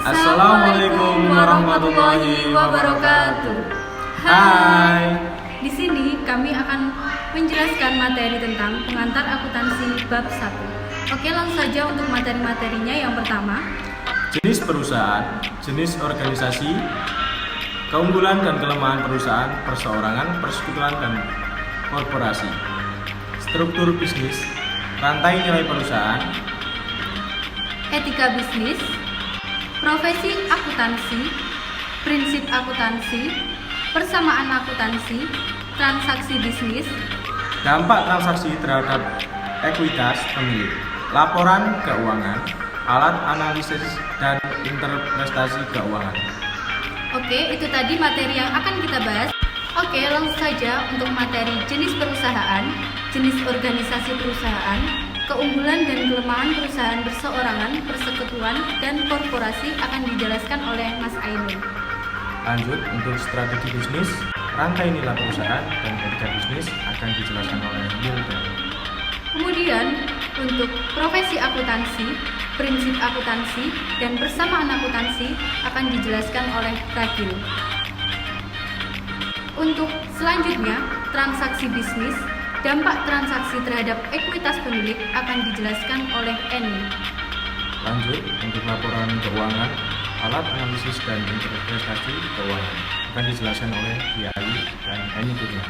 Assalamualaikum warahmatullahi wabarakatuh. Hai. Di sini kami akan menjelaskan materi tentang pengantar akuntansi bab 1. Oke, langsung saja untuk materi-materinya. Yang pertama, Jenis perusahaan, jenis organisasi, keunggulan dan kelemahan perusahaan, perseorangan, persekutuan, dan korporasi, struktur bisnis, rantai nilai perusahaan, etika bisnis, profesi akuntansi, prinsip akuntansi, persamaan akuntansi, transaksi bisnis, dampak transaksi terhadap ekuitas pemilik, laporan keuangan, alat analisis, dan interpretasi keuangan. Oke, itu tadi materi yang akan kita bahas. Oke, langsung saja untuk materi jenis perusahaan, jenis organisasi perusahaan, keunggulan dan kelemahan perusahaan berseorangan, persekutuan, dan korporasi akan dijelaskan oleh Mas Ainul. Lanjut, untuk strategi bisnis, rantai nilai perusahaan, dan etika bisnis akan dijelaskan oleh Milda. Kemudian, untuk profesi akuntansi, prinsip akuntansi, dan persamaan akuntansi akan dijelaskan oleh Ragil. Untuk selanjutnya, transaksi bisnis, dampak transaksi terhadap ekuitas pemilik akan dijelaskan oleh Eni. Lanjut, untuk laporan keuangan, alat analisis dan interpretasi keuangan akan dijelaskan oleh Yai dan Eni Kurnia.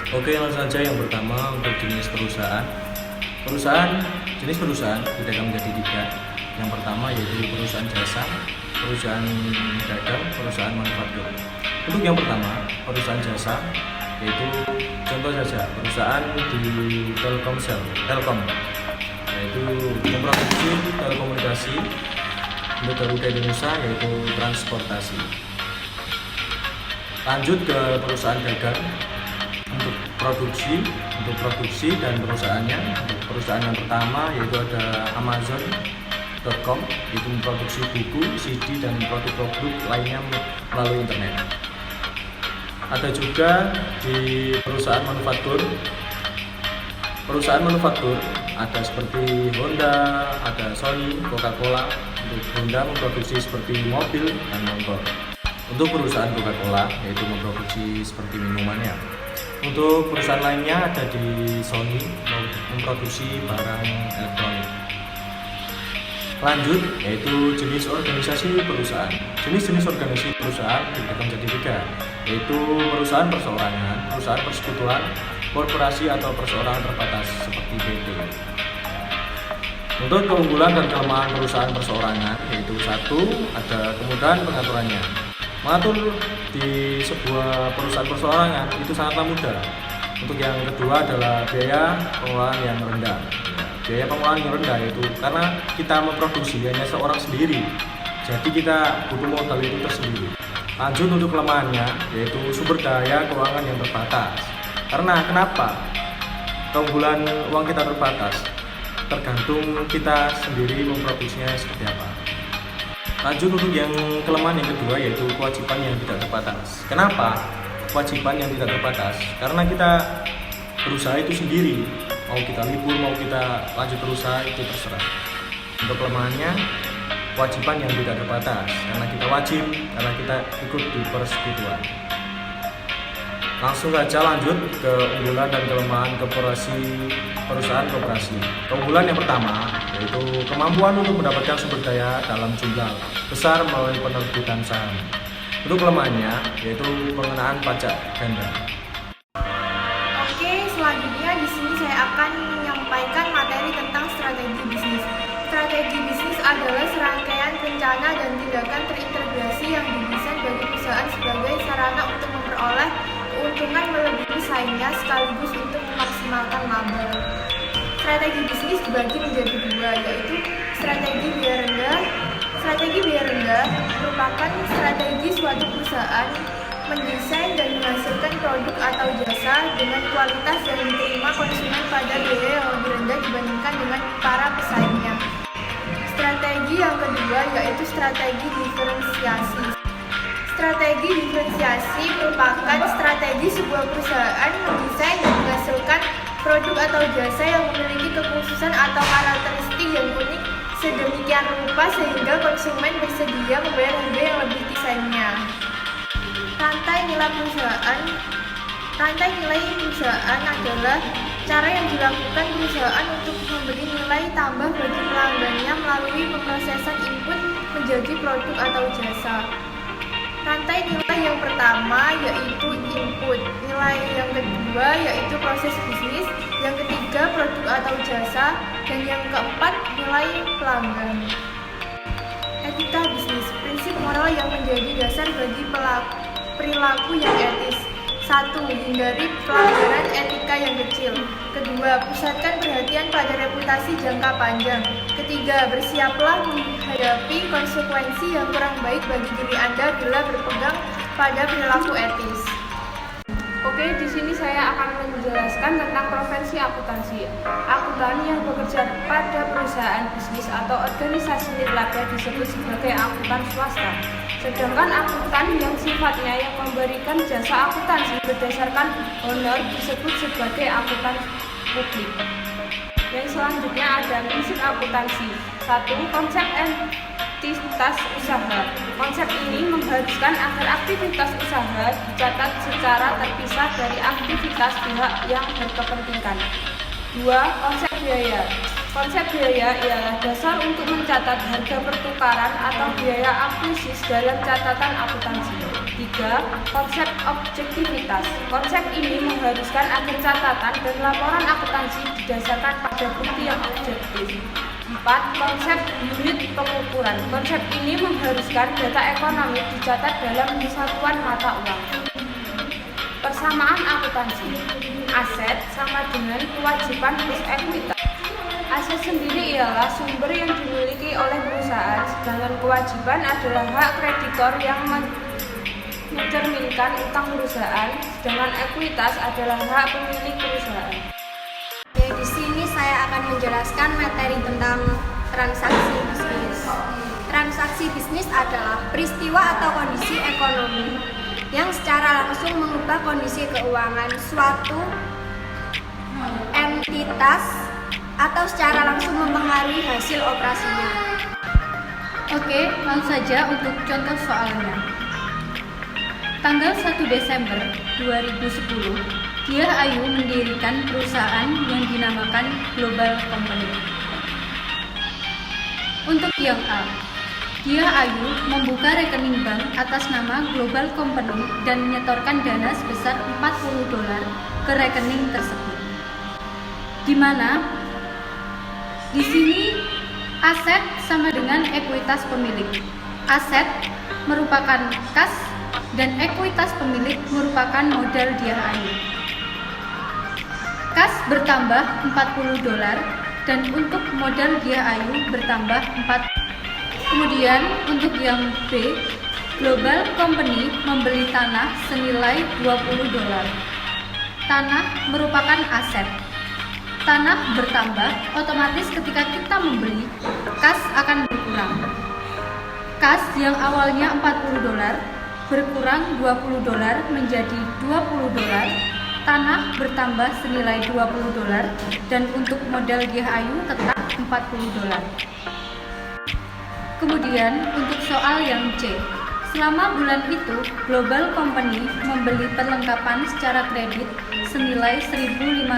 Oke, langsung saja yang pertama untuk jenis perusahaan. Jenis perusahaan dibagi menjadi 3. Yang pertama yaitu perusahaan jasa, perusahaan dagang, perusahaan manufaktur. Untuk yang pertama, perusahaan jasa, yaitu contoh saja perusahaan di Telkom, yaitu memproduksi telekomunikasi. Untuk Garuda Indonesia yaitu transportasi. Lanjut ke perusahaan dagang. Untuk produksi dan perusahaannya. Untuk perusahaan yang pertama yaitu ada Amazon.com, itu memproduksi buku, CD, dan produk-produk lainnya melalui internet. Ada juga di perusahaan manufaktur. Perusahaan manufaktur ada seperti Honda, ada Sony, Coca-Cola. Untuk Honda memproduksi seperti mobil dan motor. Untuk perusahaan Coca-Cola yaitu memproduksi seperti minumannya. Untuk perusahaan lainnya ada di Sony, memproduksi barang elektronik. Lanjut, yaitu jenis organisasi perusahaan. Jenis-jenis organisasi perusahaan dibagi menjadi 3, yaitu perusahaan perseorangan, perusahaan persekutuan, korporasi atau perseorangan terbatas seperti PT. Untuk keunggulan dan kelemahan perusahaan perseorangan, yaitu 1, ada kemudahan pengaturannya. Mengatur di sebuah perusahaan perseorangan itu sangatlah mudah. Untuk yang kedua adalah biaya pengelolaan yang rendah. Biaya pengelolaan yang rendah itu karena kita memproduksi hanya seorang sendiri, jadi kita butuh modal itu tersendiri. Lanjut untuk kelemahannya yaitu sumber daya keuangan yang terbatas. Karena kenapa? Keunggulan uang kita terbatas, tergantung kita sendiri memproduksinya seperti apa. Lanjut untuk yang kelemahan yang kedua yaitu kewajiban yang tidak terbatas. Kenapa kewajiban yang tidak terbatas? Karena kita berusaha itu sendiri, mau kita libur, mau kita lanjut berusaha itu terserah. Untuk kelemahannya, kewajiban yang tidak terbatas karena kita wajib, karena kita ikut di persekutuan. Langsung saja lanjut ke unggulan dan kelemahan perusahaan koperasi. Keunggulan yang pertama yaitu kemampuan untuk mendapatkan sumber daya dalam jumlah besar melalui penerbitan saham. Untuk kelemahannya yaitu pengenaan pajak ganda. Oke, selanjutnya di sini saya akan menyampaikan materi tentang strategi bisnis. Strategi bisnis adalah serangkaian rencana dan tindakan terintegrasi yang didesain bagi perusahaan sebagai sarana untuk memperoleh keuntungan melebihi pesaingnya sekaligus untuk memaksimalkan laba. Strategi bisnis dibagi menjadi 2, yaitu strategi biaya rendah. Strategi biaya rendah merupakan strategi suatu perusahaan mendesain dan menghasilkan produk atau jasa dengan kualitas yang diterima konsumen pada biaya yang lebih rendah dibandingkan dengan para pesaingnya. Strategi yang kedua yaitu strategi diferensiasi. Strategi diferensiasi merupakan strategi sebuah perusahaan mendesain jasa yang memiliki kekhususan atau karakteristik yang unik sedemikian rupa sehingga konsumen bersedia membayar harga yang lebih kisahnya. Rantai nilai perusahaan adalah cara yang dilakukan perusahaan untuk memberi nilai tambah bagi pelanggannya melalui pemrosesan input menjadi produk atau jasa. Rantai nilai yang pertama yaitu input, nilai yang kedua yaitu proses bisnis, yang ketiga produk atau jasa, dan yang keempat nilai pelanggan. Etika bisnis, prinsip moral yang menjadi dasar bagi perilaku yang etis. 1. Hindari pelanggaran etika yang kecil. 2. Pusatkan perhatian pada reputasi jangka panjang. 3. Bersiaplah menghadapi konsekuensi yang kurang baik bagi diri Anda bila berpegang pada perilaku etis. Oke, di sini saya akan menjelaskan tentang profesi akuntansi. Akuntan yang bekerja pada perusahaan bisnis atau organisasi nirlaba disebut sebagai akuntan swasta. Sedangkan akuntan yang sifatnya yang memberikan jasa akuntansi berdasarkan honor disebut sebagai akuntan publik. Yang selanjutnya ada prinsip akuntansi. 1. Konsep entitas usaha. Konsep ini mengharuskan agar aktivitas usaha dicatat secara terpisah dari aktivitas pihak yang berkepentingan. 2. Konsep biaya. Konsep biaya ialah dasar untuk mencatat harga pertukaran atau biaya akuisis dalam catatan akuntansi. 3. Konsep objektivitas. Konsep ini mengharuskan agar catatan dan laporan akuntansi didasarkan pada bukti yang objektif. 4. Konsep unit pengukuran. Konsep ini mengharuskan data ekonomi dicatat dalam satuan mata uang. Persamaan akuntansi. Aset sama dengan kewajiban plus ekuitas. Aset sendiri ialah sumber yang dimiliki oleh perusahaan, sedangkan kewajiban adalah hak kreditor yang mencerminkan utang perusahaan, sedangkan ekuitas adalah hak pemilik perusahaan. Oke, di sini saya akan menjelaskan materi tentang transaksi bisnis. Transaksi bisnis adalah peristiwa atau kondisi ekonomi yang secara langsung mengubah kondisi keuangan suatu entitas atau secara langsung mempengaruhi hasil operasinya. Oke, langsung saja untuk contoh soalnya. Tanggal 1 Desember 2010, Diah Ayu mendirikan perusahaan yang dinamakan Global Company. Untuk yang A, Diah Ayu membuka rekening bank atas nama Global Company dan menyetorkan dana sebesar $40 ke rekening tersebut. Di mana di sini aset sama dengan ekuitas pemilik. Aset merupakan kas dan ekuitas pemilik merupakan modal Diah Ayu. Kas bertambah $40 dan untuk modal Diah Ayu bertambah 4. Kemudian untuk yang B, Global Company membeli tanah senilai $20. Tanah merupakan aset. Tanah bertambah, otomatis ketika kita membeli, kas akan berkurang. Kas yang awalnya $40 berkurang $20 menjadi $20. Tanah bertambah senilai $20 dan untuk modal Diah Ayu tetap $40. Kemudian untuk soal yang C, selama bulan itu Global Company membeli perlengkapan secara kredit senilai $1.500.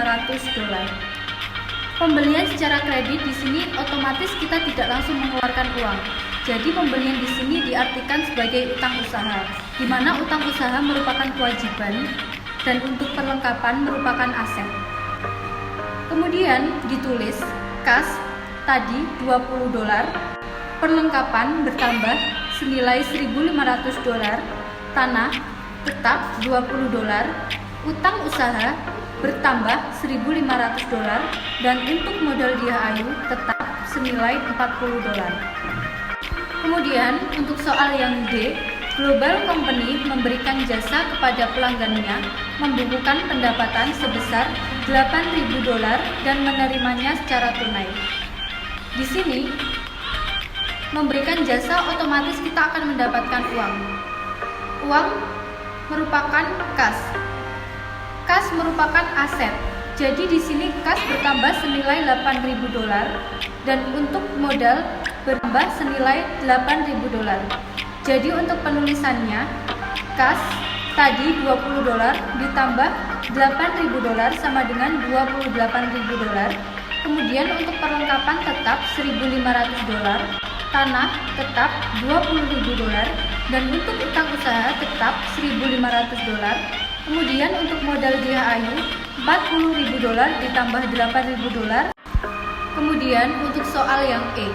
Pembelian secara kredit di sini otomatis kita tidak langsung mengeluarkan uang. Jadi pembelian di sini diartikan sebagai utang usaha, di mana utang usaha merupakan kewajiban dan untuk perlengkapan merupakan aset. Kemudian ditulis kas tadi $20, perlengkapan bertambah senilai $1.500, tanah tetap $20, utang usaha bertambah $1.500 dan untuk modal Diah Ayu tetap senilai $40. Kemudian untuk soal yang D, Global Company memberikan jasa kepada pelanggannya membukukan pendapatan sebesar $8.000 dan menerimanya secara tunai. Di sini memberikan jasa otomatis kita akan mendapatkan uang. Uang merupakan kas. Kas merupakan aset. Jadi di sini kas bertambah senilai $8.000 dan untuk modal bertambah senilai $8.000. Jadi untuk penulisannya, kas tadi $20 ditambah $8.000 sama dengan $28.000. Kemudian untuk perlengkapan tetap $1.500, tanah tetap $20.000 dan untuk utang usaha tetap $1.500. Kemudian untuk modal GHAYU $40.000 ditambah $8.000. Kemudian untuk soal yang E,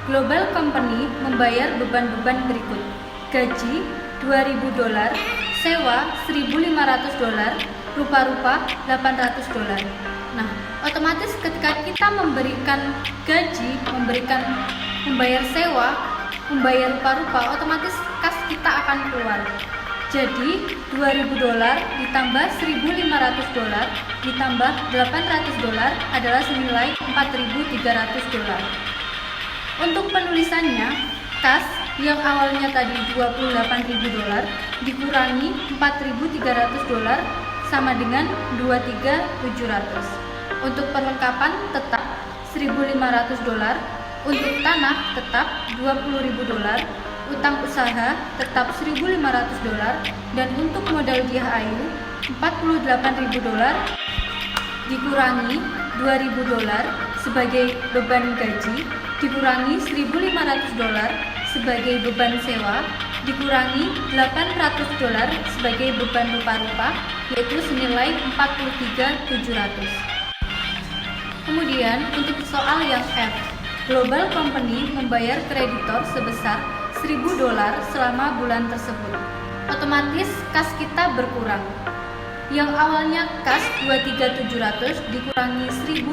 Global Company membayar beban-beban berikut: gaji $2.000, sewa $1.500, rupa-rupa $800. Nah, otomatis ketika kita memberikan gaji, membayar sewa, membayar rupa-rupa, otomatis kas kita akan keluar. Jadi $2.000 ditambah $1.500 ditambah $800 adalah senilai $4.300. Untuk penulisannya, kas yang awalnya tadi $28.000 dikurangi $4.300 sama dengan $23.700. Untuk perlengkapan tetap $1.500, untuk tanah tetap $20.000, utang usaha tetap $1.500 dan untuk modal GHAYU $48.000 dikurangi $2.000 sebagai beban gaji, dikurangi $1.500 sebagai beban sewa, dikurangi $800 sebagai beban rupa-rupa, yaitu senilai $43.700. Kemudian untuk soal yang F, Global Company membayar kreditor sebesar $1.000 selama bulan tersebut. Otomatis kas kita berkurang. Yang awalnya kas $23.700 dikurangi $1.000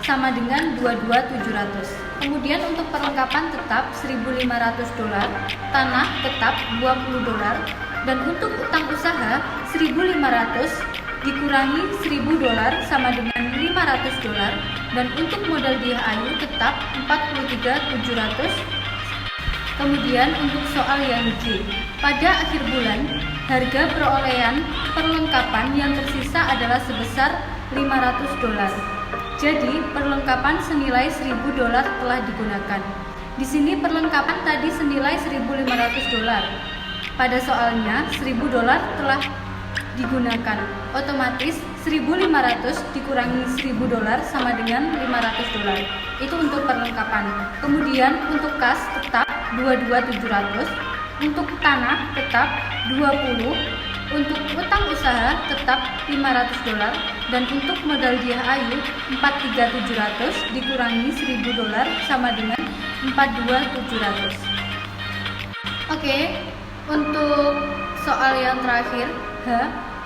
sama dengan $22.700. Kemudian untuk perlengkapan tetap $1.500, tanah tetap $20 dan untuk utang usaha $1.500 dikurangi $1.000 sama dengan $500 dan untuk modal GHAYU tetap $43.700. Kemudian untuk soal yang G, pada akhir bulan harga perolehan perlengkapan yang tersisa adalah sebesar $500. Jadi perlengkapan senilai $1.000 telah digunakan. Di sini perlengkapan tadi senilai $1.500. Pada soalnya $1.000 telah digunakan. Otomatis $1.500 dikurangi $1.000 sama dengan $500. Itu untuk perlengkapan. Kemudian untuk kas tetap $22.700, untuk tanah tetap $20, untuk utang usaha tetap $500 dan untuk modal GHAYU $43.700 dikurangi $1.000 sama dengan $42.700. Oke, untuk soal yang terakhir, H,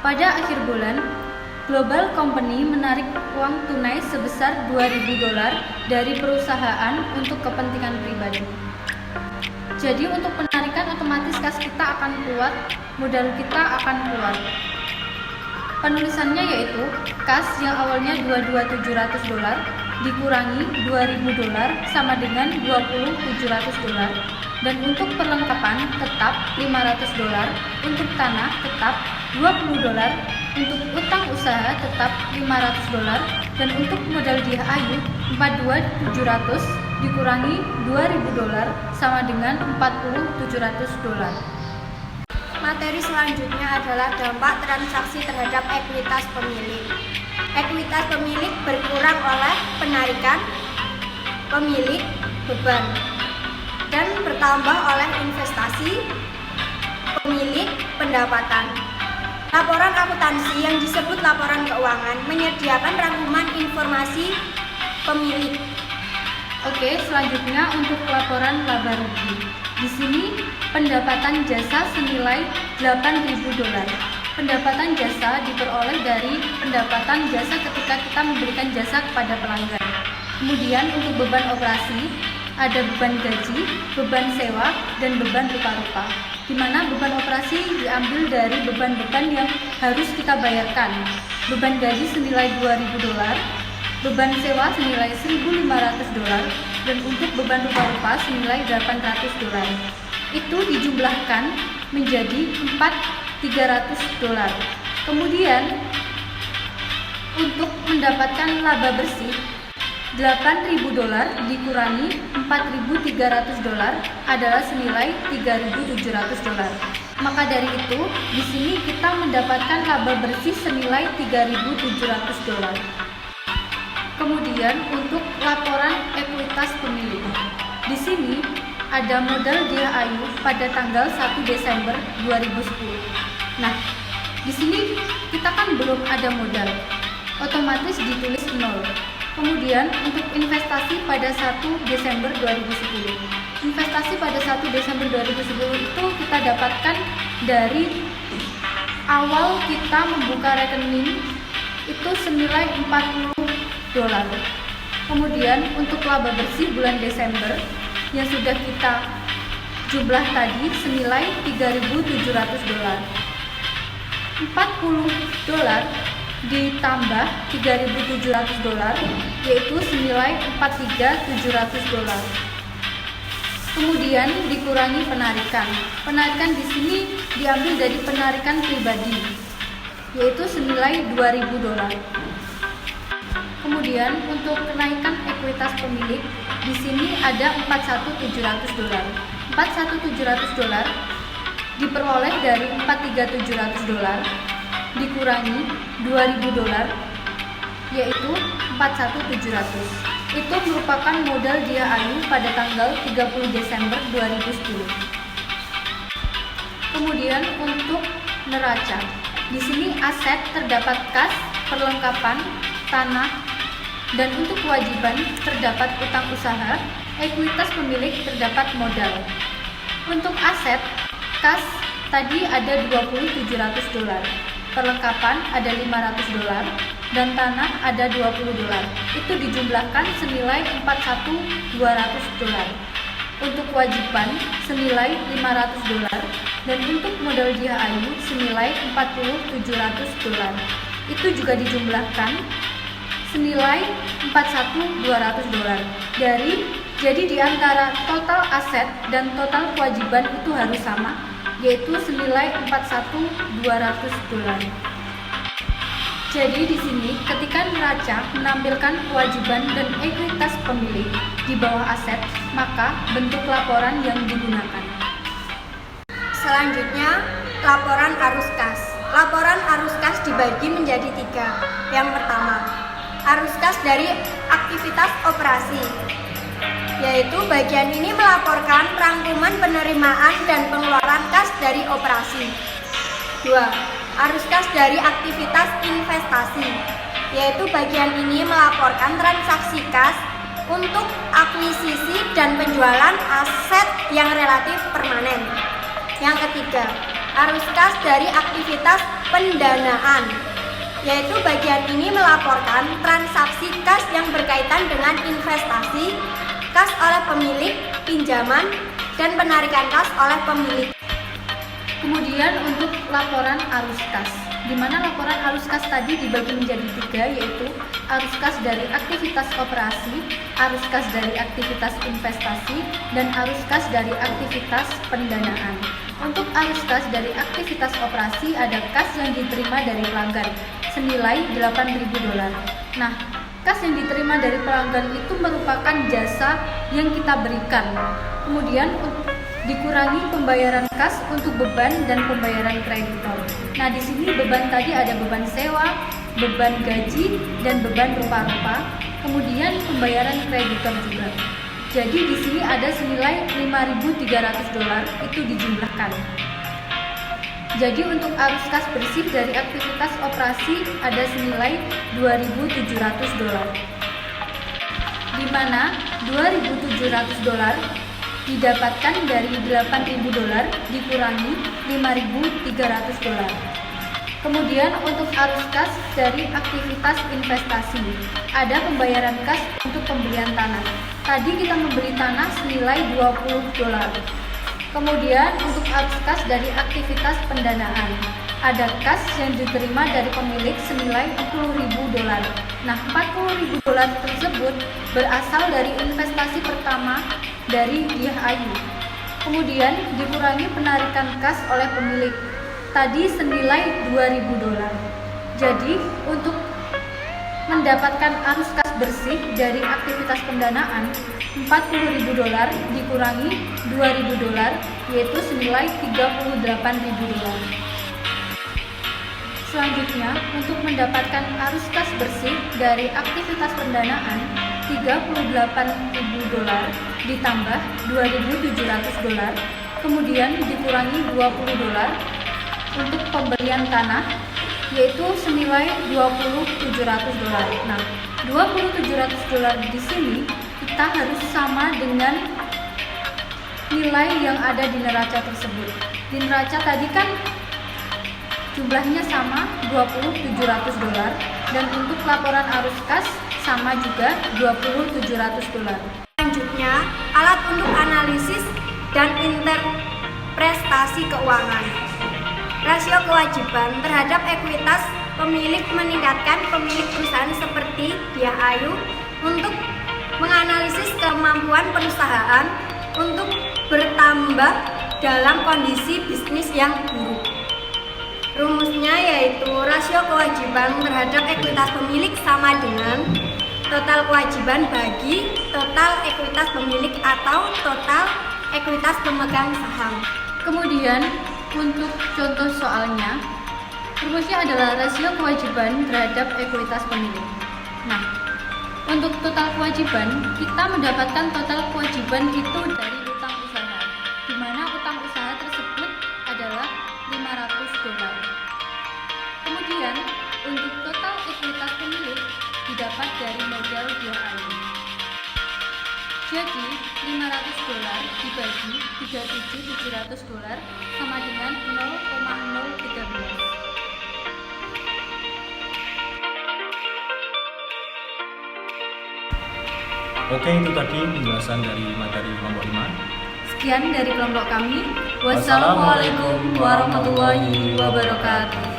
pada akhir bulan Global Company menarik uang tunai sebesar $2.000 dari perusahaan untuk kepentingan pribadi. Jadi untuk penarikan otomatis kas kita akan keluar, modal kita akan keluar. Penulisannya yaitu kas yang awalnya $22.700 dikurangi $2.000 sama dengan $20.700 dan untuk perlengkapan tetap $500, untuk tanah tetap $20, untuk utang usaha tetap $500 dan untuk modal GHAYU $42.700 dikurangi $2.000 sama dengan $40.700. Materi selanjutnya adalah dampak transaksi terhadap ekuitas pemilik. Ekuitas pemilik berkurang oleh penarikan pemilik beban dan bertambah oleh investasi pemilik pendapatan. Laporan akuntansi yang disebut laporan keuangan menyediakan rangkuman informasi pemilik. Oke, selanjutnya untuk laporan laba rugi. Di sini pendapatan jasa senilai $8.000. Pendapatan jasa diperoleh dari pendapatan jasa ketika kita memberikan jasa kepada pelanggan. Kemudian untuk beban operasi ada beban gaji, beban sewa, dan beban rupa-rupa. Di mana beban operasi diambil dari beban-beban yang harus kita bayarkan. Beban gaji senilai $2.000, beban sewa senilai $1.500 dan untuk beban rupa-rupa senilai $800. Itu dijumlahkan menjadi $4.300. Kemudian Untuk mendapatkan laba bersih, $8.000 dikurangi $4.300 adalah senilai $3.700. Maka dari itu, di sini kita mendapatkan laba bersih senilai $3.700. Kemudian untuk laporan ekuitas pemilik. Di sini ada modal Dia Ayu pada tanggal 1 Desember 2010. Nah, di sini kita kan belum ada modal, otomatis ditulis 0. Kemudian untuk investasi pada 1 Desember 2010. Investasi pada 1 Desember 2010 itu kita dapatkan dari awal kita membuka rekening itu senilai $40. Kemudian untuk laba bersih bulan Desember yang sudah kita jumlah tadi senilai $3.700. $40 ditambah $3.700 yaitu senilai $4.300. Kemudian dikurangi penarikan. Penarikan di sini diambil dari penarikan pribadi yaitu senilai $2.000. Kemudian untuk kenaikan ekuitas pemilik di sini ada $41.700. $41.700 diperoleh dari $4.300 dikurangi $2.000 yaitu $41.700. Itu merupakan modal Dia Ayu pada tanggal 30 Desember 2010. Kemudian untuk neraca. Di sini aset terdapat kas, perlengkapan, tanah, dan untuk kewajiban terdapat utang usaha, ekuitas pemilik terdapat modal. Untuk aset, kas tadi ada $20.700, perlengkapan ada $500, dan tanah ada $20. Itu dijumlahkan senilai $41.200. Untuk kewajiban senilai $500 dan untuk modal Dia Ayu senilai $40.700. Itu juga dijumlahkan senilai $41.200. Jadi di antara total aset dan total kewajiban itu harus sama, yaitu senilai $41.200. Jadi di sini ketika neraca menampilkan kewajiban dan ekuitas pemilik di bawah aset, maka bentuk laporan yang digunakan. Selanjutnya, laporan arus kas. Laporan arus kas dibagi menjadi 3. Yang pertama, arus kas dari aktivitas operasi, yaitu bagian ini melaporkan rangkuman penerimaan dan pengeluaran kas dari operasi. 2. Arus kas dari aktivitas investasi, yaitu bagian ini melaporkan transaksi kas untuk akuisisi dan penjualan aset yang relatif permanen. Yang ketiga, arus kas dari aktivitas pendanaan, yaitu bagian ini melaporkan transaksi kas yang berkaitan dengan investasi, kas oleh pemilik, pinjaman, dan penarikan kas oleh pemilik. Kemudian untuk laporan arus kas, di mana laporan arus kas tadi dibagi menjadi 3, yaitu arus kas dari aktivitas operasi, arus kas dari aktivitas investasi, dan arus kas dari aktivitas pendanaan. Untuk arus kas dari aktivitas operasi ada kas yang diterima dari pelanggan senilai $8.000. Nah, kas yang diterima dari pelanggan itu merupakan jasa yang kita berikan. Kemudian dikurangi pembayaran kas untuk beban dan pembayaran kreditor. Nah, di sini beban tadi ada beban sewa, beban gaji, dan beban rupa-rupa. Kemudian pembayaran kreditor juga. Jadi di sini ada senilai $5.300 itu dijumlahkan. Jadi untuk arus kas bersih dari aktivitas operasi ada senilai $2.700. Di mana $2.700 didapatkan dari $8.000 dikurangi $5.300. Kemudian untuk arus kas dari aktivitas investasi, ada pembayaran kas untuk pembelian tanah. Tadi kita membeli tanah senilai $20. Kemudian untuk arus kas dari aktivitas pendanaan, ada kas yang diterima dari pemilik senilai $40.000. Nah, $40.000 tersebut berasal dari investasi pertama dari Dia Ayu. Kemudian dikurangi penarikan kas oleh pemilik. Tadi senilai $2.000. Jadi untuk mendapatkan arus kas bersih dari aktivitas pendanaan $40.000 dikurangi $2.000, yaitu senilai $38.000. Selanjutnya, untuk mendapatkan arus kas bersih dari aktivitas pendanaan $38.000 ditambah $2.700, kemudian dikurangi $20 untuk pembelian tanah, yaitu senilai $20.700. Nah, $20.700 di sini kita harus sama dengan nilai yang ada di neraca tersebut. Di neraca tadi kan jumlahnya sama $20.700, dan untuk laporan arus kas sama juga $20.700. Selanjutnya, alat untuk analisis dan interpretasi keuangan. Rasio kewajiban terhadap ekuitas pemilik meningkatkan pemilik perusahaan seperti Diah Ayu untuk menganalisis kemampuan perusahaan untuk bertambah dalam kondisi bisnis yang buruk. Rumusnya yaitu rasio kewajiban terhadap ekuitas pemilik sama dengan total kewajiban bagi total ekuitas pemilik atau total ekuitas pemegang saham. Kemudian untuk contoh soalnya, rumusnya adalah rasio kewajiban terhadap ekuitas pemilik. Nah, untuk total kewajiban, kita mendapatkan total kewajiban itu dari utang usaha, di mana utang usaha tersebut adalah $500. Kemudian, untuk total ekuitas pemilik didapat dari modal Diah Ayu. Jadi, $500 dibagi $37.700 sama dengan 0,013. Oke, itu tadi penjelasan dari materi kelompok 5. Sekian dari kelompok kami. Wassalamualaikum warahmatullahi wabarakatuh.